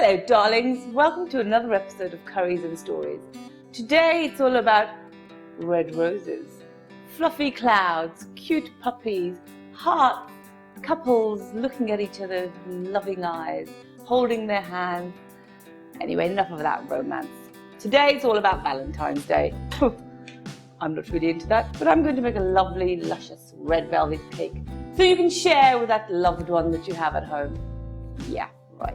Hello darlings, welcome to another episode of Curries and Stories. Today it's all about red roses, fluffy clouds, cute puppies, hearts, couples looking at each other with loving eyes, holding their hands. Anyway, enough of that romance. Today it's all about Valentine's Day. I'm not really into that, but I'm going to make a lovely, luscious red velvet cake so you can share with that loved one that you have at home. Yeah, right.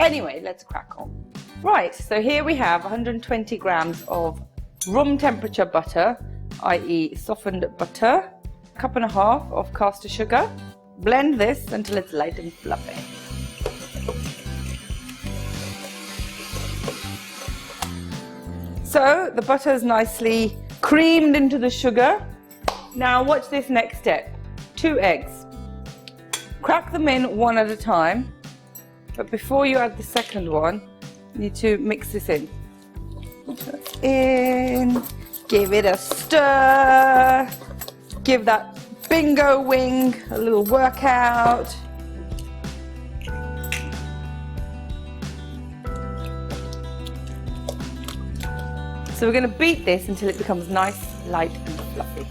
Anyway, let's crack on. Right, so here we have 120 grams of room temperature butter, i.e. softened butter, a cup and a half of castor sugar. Blend this until it's light and fluffy. So the butter is nicely creamed into the sugar. Now watch this next step. 2 eggs. Crack them in one at a time. But before you add the second one, you need to mix this in. Put that in, give it a stir, give that bingo wing a little workout. So we're going to beat this until it becomes nice, light and fluffy.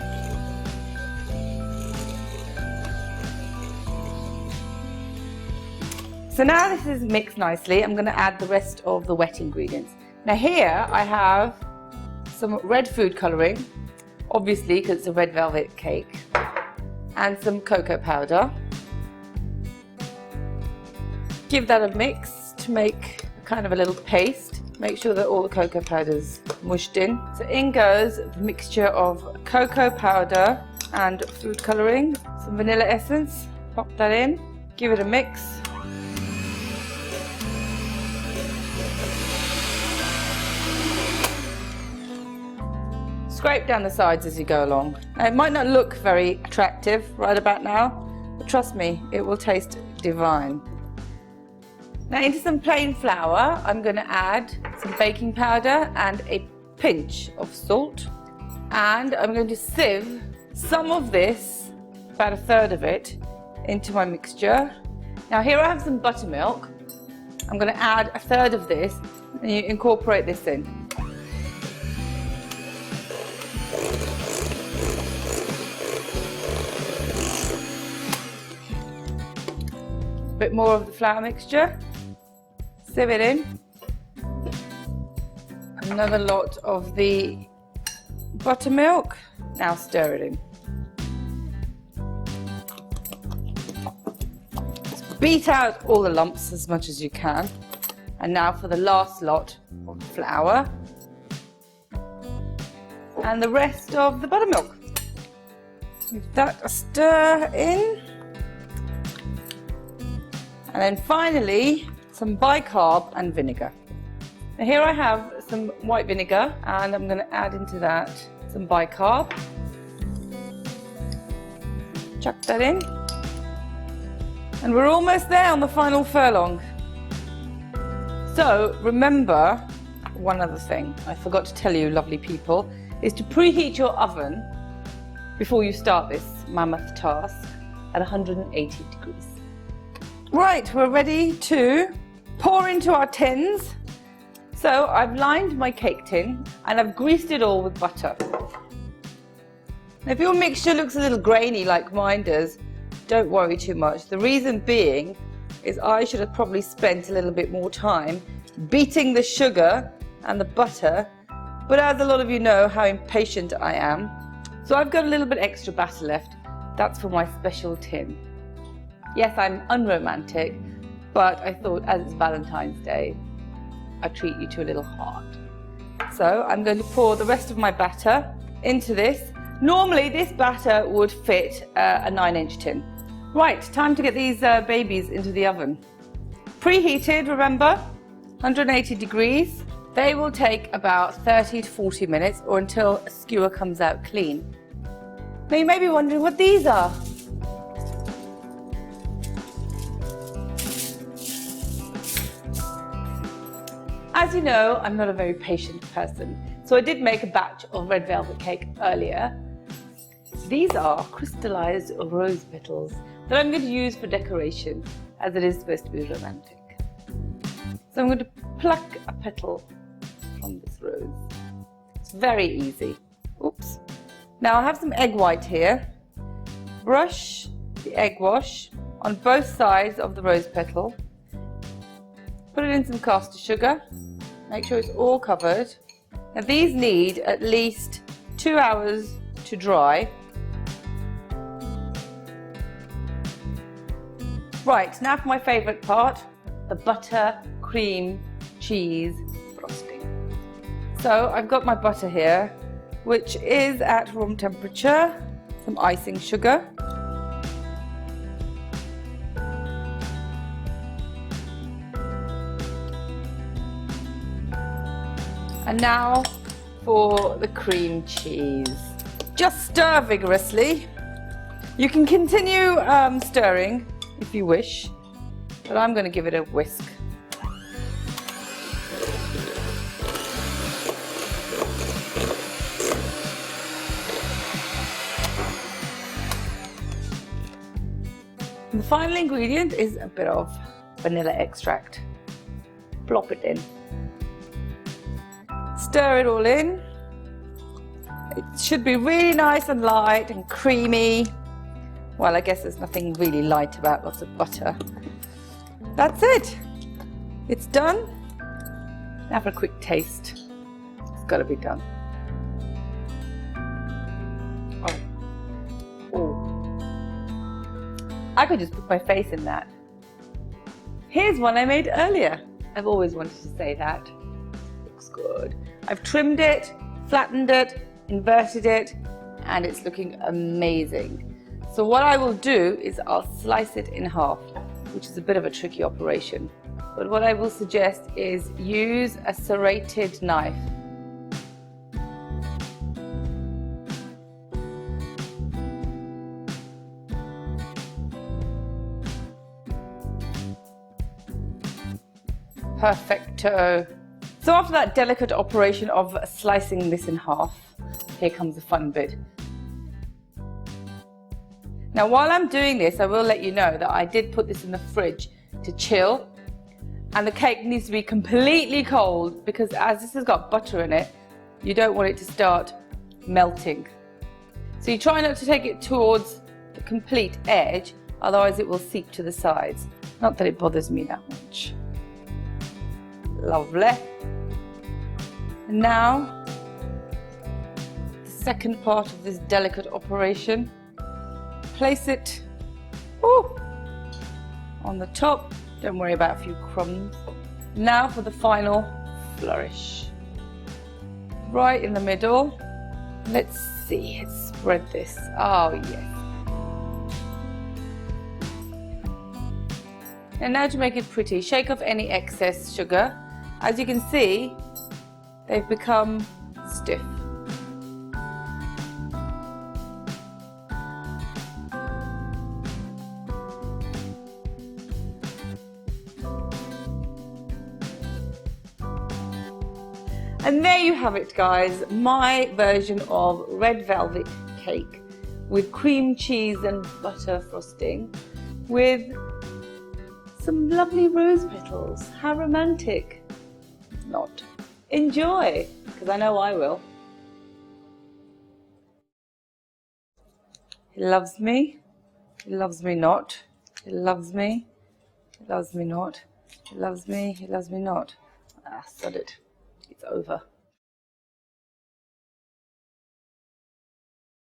So now this is mixed nicely, I'm going to add the rest of the wet ingredients. Now here I have some red food colouring, obviously because it's a red velvet cake, and some cocoa powder. Give that a mix to make kind of a little paste. Make sure that all the cocoa powder's mushed in. So in goes the mixture of cocoa powder and food colouring, some vanilla essence. Pop that in, give it a mix. Scrape down the sides as you go along. Now it might not look very attractive right about now, but trust me, it will taste divine. Now into some plain flour, I'm going to add some baking powder and a pinch of salt. And I'm going to sieve some of this, about a third of it, into my mixture. Now here I have some buttermilk. I'm going to add a third of this and you incorporate this in. Bit more of the flour mixture, sieve it in, another lot of the buttermilk, now stir it in. Beat out all the lumps as much as you can, and now for the last lot of flour and the rest of the buttermilk. Give that a stir in. And then finally, some bicarb and vinegar. Now here I have some white vinegar and I'm going to add into that some bicarb. Chuck that in. And we're almost there on the final furlong. So remember, one other thing I forgot to tell you, lovely people, is to preheat your oven before you start this mammoth task at 180 degrees. Right, we're ready to pour into our tins. So I've lined my cake tin and I've greased it all with butter. Now, if your mixture looks a little grainy like mine does, don't worry too much. The reason being is I should have probably spent a little bit more time beating the sugar and the butter, but as a lot of you know how impatient I am, so I've got a little bit extra batter left. That's for my special tin. Yes, I'm unromantic, but I thought as it's Valentine's Day, I'd treat you to a little heart. So I'm going to pour the rest of my batter into this. Normally this batter would fit a 9-inch tin. Right, time to get these babies into the oven. Preheated, remember, 180 degrees. They will take about 30 to 40 minutes or until a skewer comes out clean. Now you may be wondering what these are. As you know, I'm not a very patient person, so I did make a batch of red velvet cake earlier. These are crystallized rose petals that I'm going to use for decoration, as it is supposed to be romantic. So I'm going to pluck a petal from this rose. It's very easy. Oops. Now I have some egg white here. Brush the egg wash on both sides of the rose petal. Put it in some castor sugar. Make sure it's all covered. Now these need at least 2 hours to dry. Right, now for my favourite part, the butter, cream, cheese frosting. So I've got my butter here, which is at room temperature, some icing sugar. And now for the cream cheese. Just stir vigorously. You can continue stirring if you wish, but I'm going to give it a whisk. And the final ingredient is a bit of vanilla extract. Plop it in. Stir it all in. It should be really nice and light and creamy. Well, I guess there's nothing really light about lots of butter. That's it. It's done. Now for a quick taste. It's got to be done. Oh. I could just put my face in that. Here's one I made earlier. I've always wanted to say that. Looks good. I've trimmed it, flattened it, inverted it, and it's looking amazing. So what I will do is I'll slice it in half, which is a bit of a tricky operation. But what I will suggest is use a serrated knife. Perfecto. So after that delicate operation of slicing this in half, here comes the fun bit. Now while I'm doing this, I will let you know that I did put this in the fridge to chill, and the cake needs to be completely cold because as this has got butter in it, you don't want it to start melting. So you try not to take it towards the complete edge, otherwise it will seep to the sides. Not that it bothers me that much. Lovely. And now, the second part of this delicate operation. Place it on the top. Don't worry about a few crumbs. Now for the final flourish. Right in the middle. Let's see, let's spread this. Oh yes. And now to make it pretty, shake off any excess sugar. As you can see, they've become stiff. And there you have it, guys, my version of red velvet cake with cream cheese and butter frosting with some lovely rose petals. How romantic. Not. Enjoy, because I know I will. He loves me. He loves me not. He loves me. He loves me not. He loves me. He loves me not. Ah, sod it. It's over.